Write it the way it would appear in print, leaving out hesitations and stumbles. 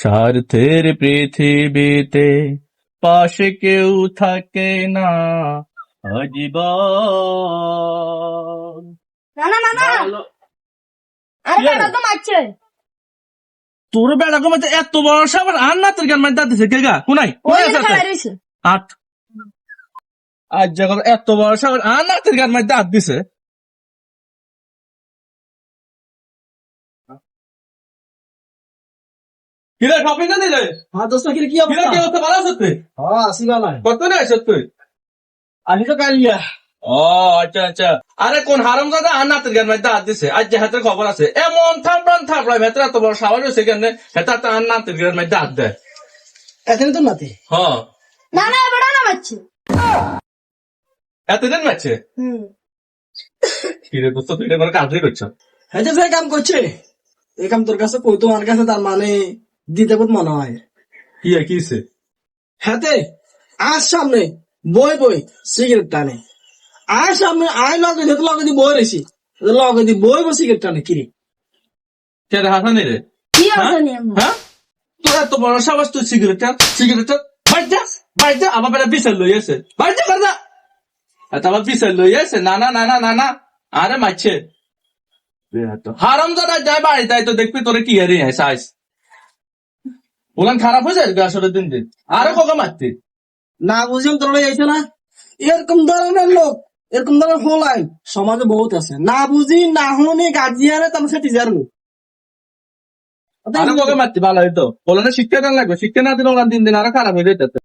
স্বার্থের পৃথিবীতে পাশে কেউ থাকে না আজীবন। না না না ভালো। আরে কি বেটা রে? তো মারছে। তোর বেড়া কমাতে এত বড় সাবার আর না তোর গান মাইতে দিছে কে গা কোনাই ওই কোনাই আছে খেলা রয়েছে। আট আজ যখন এত বড় সাবার আর না তোর গান মাইতে হাত দিছে। কিরে শপিং না দিলে হ্যাঁ দোস্ত কি কিরে অবস্থা? কি অবস্থা ভালো আছে তুই হ্যাঁ আসি বালাই কত না আছিস তুই আমি তো কালিয়া ও আচ্ছা আচ্ছা আরে কোন হারাম দাদা আর না তোর গান মাইতে হাত দিছে আজ যে হাতের খবর আছে এমন থাপড়াই ভেতরে এত বড় সাবার হয়েছে কেন হেতা তো আর না তোর গান মাইতে হাত দেয় এখানে তো নাতে হ্যাঁ না না বেটা না মারছে। এতদিন মারছে কিরে দোস্ত তুই এটা কোনো কাজই করছো হ্যাঁ যে কাম করছে এই কাম তোর কাছে কই তোমার কাছে তার মানে দিতে বহুত মনে হয় কি কিছে হাতে আর সামনে বই বই সিগারেট টানে আর সামনে আই লগে দিতে লগে দি বই রেছি লগে দি বই বই সিগারেট টানে কিরে কে রে হাসানি রে কি আছে নিয়ে হ্যাঁ তোর এত বড় সাবাস তুই সিগারেট বাইজা আবার বেটা বিশাল লই আছে বাইজা করদা এত আবার বিশাল লই আছে না না না না না না আরে মারছে হারাম দাদা যায় বাড়ি তাই তো দেখবি তোরে কি হারিয়ে সাইজ ওলান খারাপ হয়ে যায় আসলে দিন দিন আরে কোকা মারতি না বুঝিম তোর যাইছে না এরকম ধরনের লোক এরকম ধরনের হোলাই সমাজে বহুত আছে না বুঝি না শুনি গার্জিয়ানে তার সাথে টিচার আরে কোকা মারতি ভালো হইতো ওলানে শিক্ষা দেন লাগবে শিক্ষা না দিলে ওলান দিন দিন আরো খারাপ হয়ে যেত